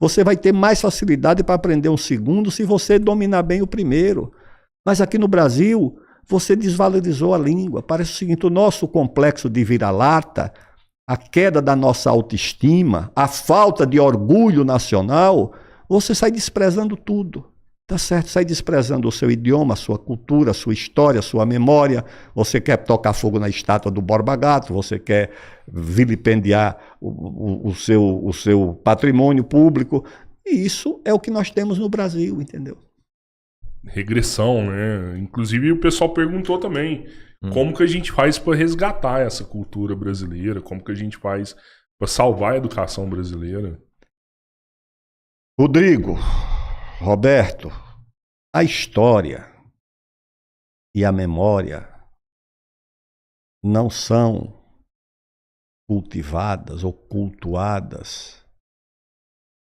Você vai ter mais facilidade para aprender um segundo se você dominar bem o primeiro. Mas aqui no Brasil, você desvalorizou a língua. Parece o seguinte, o nosso complexo de vira-lata, a queda da nossa autoestima, a falta de orgulho nacional, você sai desprezando tudo. Tá certo? Sai desprezando o seu idioma, a sua cultura, a sua história, a sua memória. Você quer tocar fogo na estátua do Borba Gato, você quer vilipendiar o seu patrimônio público. E isso é o que nós temos no Brasil, entendeu? Regressão, né? Inclusive o pessoal perguntou também como que a gente faz para resgatar essa cultura brasileira, como que a gente faz para salvar a educação brasileira. Rodrigo, Roberto, a história e a memória não são cultivadas ou cultuadas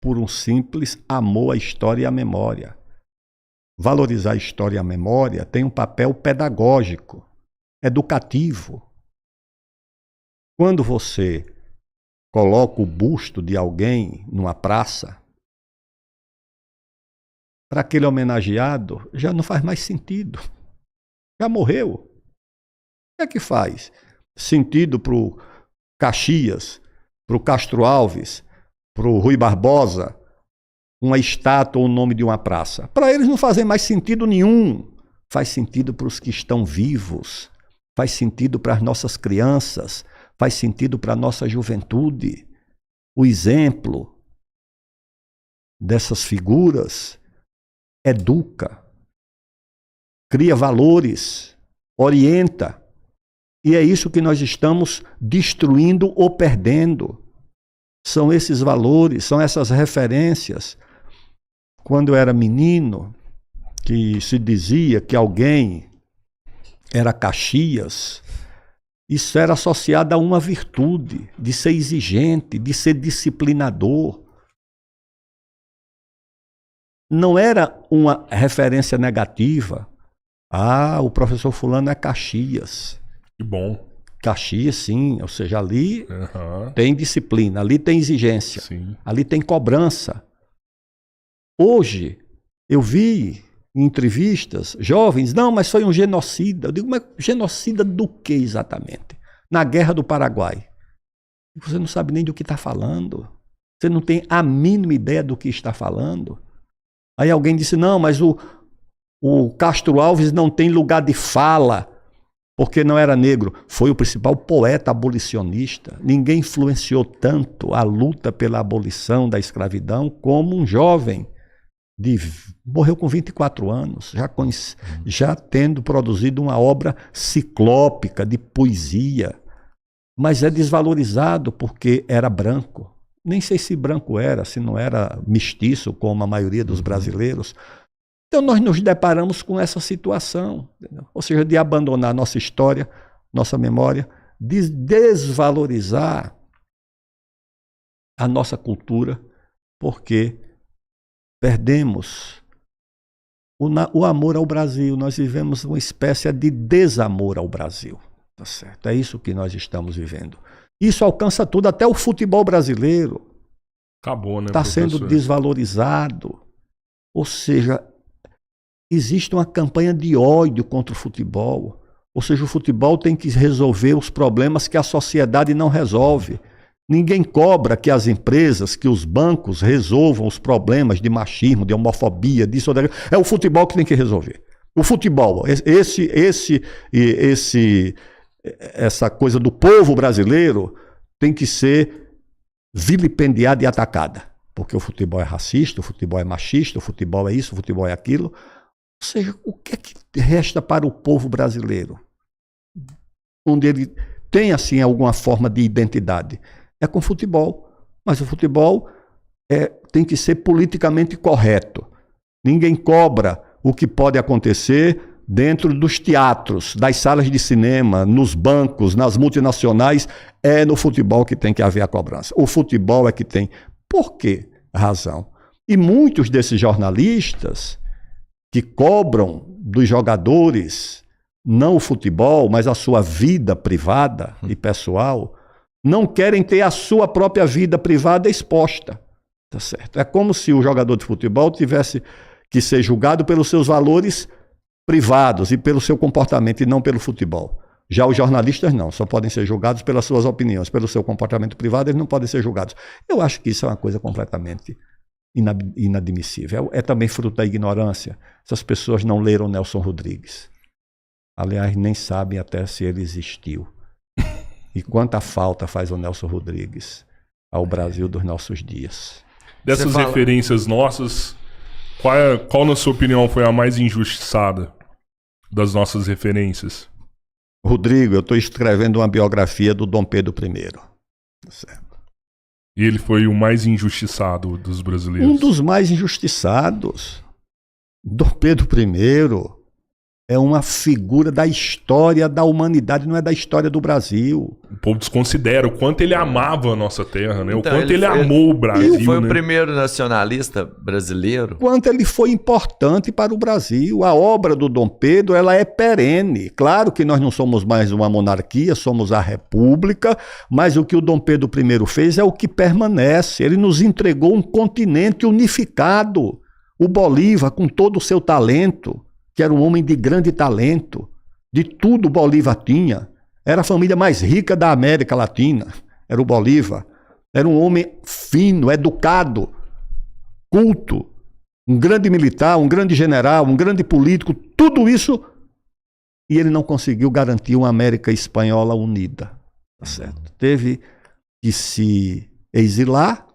por um simples amor à história e à memória. Valorizar a história e a memória tem um papel pedagógico, educativo. Quando você coloca o busto de alguém numa praça, para aquele homenageado, já não faz mais sentido. Já morreu. O que é que faz sentido para o Caxias, para o Castro Alves, para o Rui Barbosa, uma estátua ou o nome de uma praça? Para eles não fazem mais sentido nenhum. Faz sentido para os que estão vivos, faz sentido para as nossas crianças, faz sentido para a nossa juventude. O exemplo dessas figuras educa, cria valores, orienta. E é isso que nós estamos destruindo ou perdendo. São esses valores, são essas referências. Quando eu era menino, que se dizia que alguém era Caxias, isso era associado a uma virtude, de ser exigente, de ser disciplinador. Não era uma referência negativa. Ah, o professor fulano é Caxias. Que bom. Caxias, sim. Ou seja, ali tem disciplina, ali tem exigência, sim. Ali tem cobrança. Hoje, eu vi em entrevistas jovens, não, mas foi um genocida. Eu digo, mas genocida do que exatamente? Na Guerra do Paraguai. Você não sabe nem do que está falando. Você não tem a mínima ideia do que está falando. Aí alguém disse, não, mas o Castro Alves não tem lugar de fala, porque não era negro. Foi o principal poeta abolicionista. Ninguém influenciou tanto a luta pela abolição da escravidão como um jovem. Morreu com 24 anos, já tendo produzido uma obra ciclópica de poesia. Mas é desvalorizado porque era branco. Nem sei se branco era, se não era mestiço, como a maioria dos brasileiros. Então nós nos deparamos com essa situação, entendeu? Ou seja, de abandonar nossa história, nossa memória, de desvalorizar a nossa cultura, porque perdemos o amor ao Brasil. Nós vivemos uma espécie de desamor ao Brasil. Tá certo? É isso que nós estamos vivendo. Isso alcança tudo, até o futebol brasileiro. Acabou, né, está sendo desvalorizado. Ou seja, existe uma campanha de ódio contra o futebol. Ou seja, o futebol tem que resolver os problemas que a sociedade não resolve. Ninguém cobra que as empresas, que os bancos resolvam os problemas de machismo, de homofobia, disso ou daquilo. É o futebol que tem que resolver. O futebol, essa coisa do povo brasileiro tem que ser vilipendiada e atacada. Porque o futebol é racista, o futebol é machista, o futebol é isso, o futebol é aquilo. Ou seja, o que é que resta para o povo brasileiro? Onde ele tem, assim, alguma forma de identidade. É com futebol. Mas o futebol tem que ser politicamente correto. Ninguém cobra o que pode acontecer dentro dos teatros, das salas de cinema, nos bancos, nas multinacionais. É no futebol que tem que haver a cobrança. O futebol é que tem. Por que razão? E muitos desses jornalistas que cobram dos jogadores, não o futebol, mas a sua vida privada e pessoal, não querem ter a sua própria vida privada exposta. Tá certo? É como se o jogador de futebol tivesse que ser julgado pelos seus valores privados e pelo seu comportamento e não pelo futebol. Já os jornalistas não, só podem ser julgados pelas suas opiniões, pelo seu comportamento privado, eles não podem ser julgados. Eu acho que isso é uma coisa completamente inadmissível. É também fruto da ignorância. Essas pessoas não leram Nelson Rodrigues. Aliás, nem sabem até se ele existiu. E quanta falta faz o Nelson Rodrigues ao Brasil dos nossos dias. Dessas referências nossas, qual, na sua opinião, foi a mais injustiçada das nossas referências? Rodrigo, eu estou escrevendo uma biografia do Dom Pedro I. Certo. E ele foi o mais injustiçado dos brasileiros? Um dos mais injustiçados. Dom Pedro I é uma figura da história da humanidade, não é da história do Brasil. O povo desconsidera o quanto ele amava a nossa terra, né? Então, o quanto ele amou o Brasil. Ele foi, né, o né? primeiro nacionalista brasileiro. Quanto ele foi importante para o Brasil. A obra do Dom Pedro, ela é perene. Claro que nós não somos mais uma monarquia, somos a república, mas o que o Dom Pedro I fez é o que permanece. Ele nos entregou um continente unificado. O Bolívar, com todo o seu talento, que era um homem de grande talento, de tudo Bolívar tinha. Era a família mais rica da América Latina, era o Bolívar. Era um homem fino, educado, culto, um grande militar, um grande general, um grande político, tudo isso, e ele não conseguiu garantir uma América espanhola unida. Tá certo? Teve que se exilar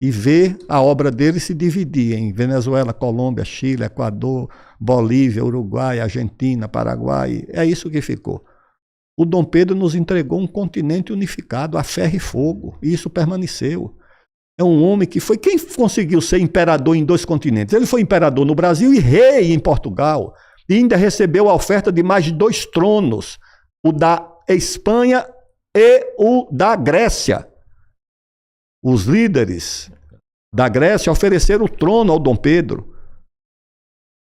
e ver a obra dele se dividir em Venezuela, Colômbia, Chile, Equador, Bolívia, Uruguai, Argentina, Paraguai. É isso que ficou. O Dom Pedro nos entregou um continente unificado a ferro e fogo, e isso permaneceu. É um homem que foi... Quem conseguiu ser imperador em 2 continentes? Ele foi imperador no Brasil e rei em Portugal. E ainda recebeu a oferta de mais de 2 tronos, o da Espanha e o da Grécia. Os líderes da Grécia ofereceram o trono ao Dom Pedro.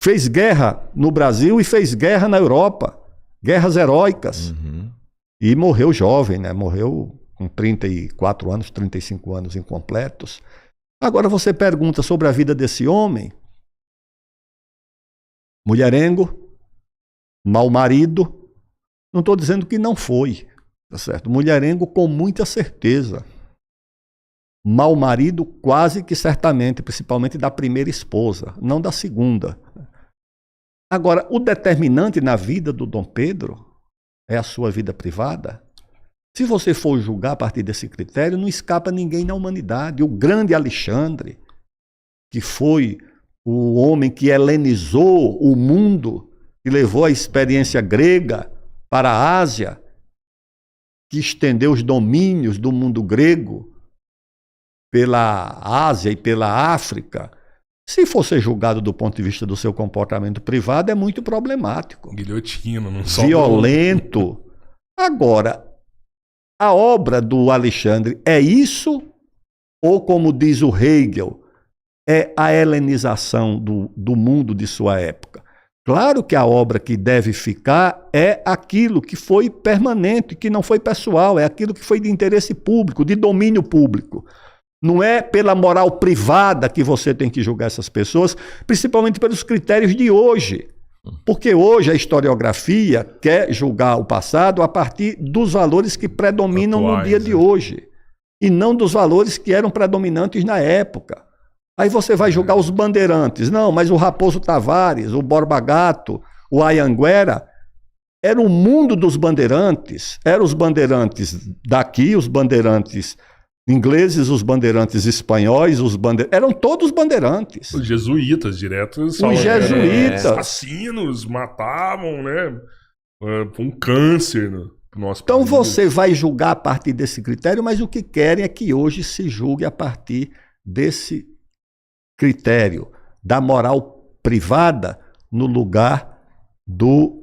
Fez guerra no Brasil e fez guerra na Europa. Guerras heróicas. Uhum. E morreu jovem, né? Morreu com 34 anos, 35 anos incompletos. Agora você pergunta sobre a vida desse homem. Mulherengo, mau marido. Não estou dizendo que não foi, tá certo? Mulherengo com muita certeza. Mau marido quase que certamente, principalmente da primeira esposa, não da segunda. Agora, o determinante na vida do Dom Pedro é a sua vida privada. Se você for julgar a partir desse critério, não escapa ninguém na humanidade. O grande Alexandre, que foi o homem que helenizou o mundo, que levou a experiência grega para a Ásia, que estendeu os domínios do mundo grego pela Ásia e pela África, se for ser julgado do ponto de vista do seu comportamento privado, é muito problemático. Guilhotina, não só violento. Agora, a obra do Alexandre é isso? Ou, como diz o Hegel, é a helenização do mundo de sua época? Claro que a obra que deve ficar é aquilo que foi permanente, que não foi pessoal, é aquilo que foi de interesse público, de domínio público. Não é pela moral privada que você tem que julgar essas pessoas, principalmente pelos critérios de hoje. Porque hoje a historiografia quer julgar o passado a partir dos valores que predominam atuais, no dia de hoje, e não dos valores que eram predominantes na época. Aí você vai julgar os bandeirantes. Não, mas o Raposo Tavares, o Borba Gato, o Anhanguera, era o mundo dos bandeirantes. Eram os bandeirantes daqui, os bandeirantes ingleses, os bandeirantes espanhóis, eram todos bandeirantes. Os jesuítas, direto. Os jesuítas. Assassinos, matavam, né? Um câncer no nosso então país. Você vai julgar a partir desse critério, mas o que querem é que hoje se julgue a partir desse critério da moral privada no lugar do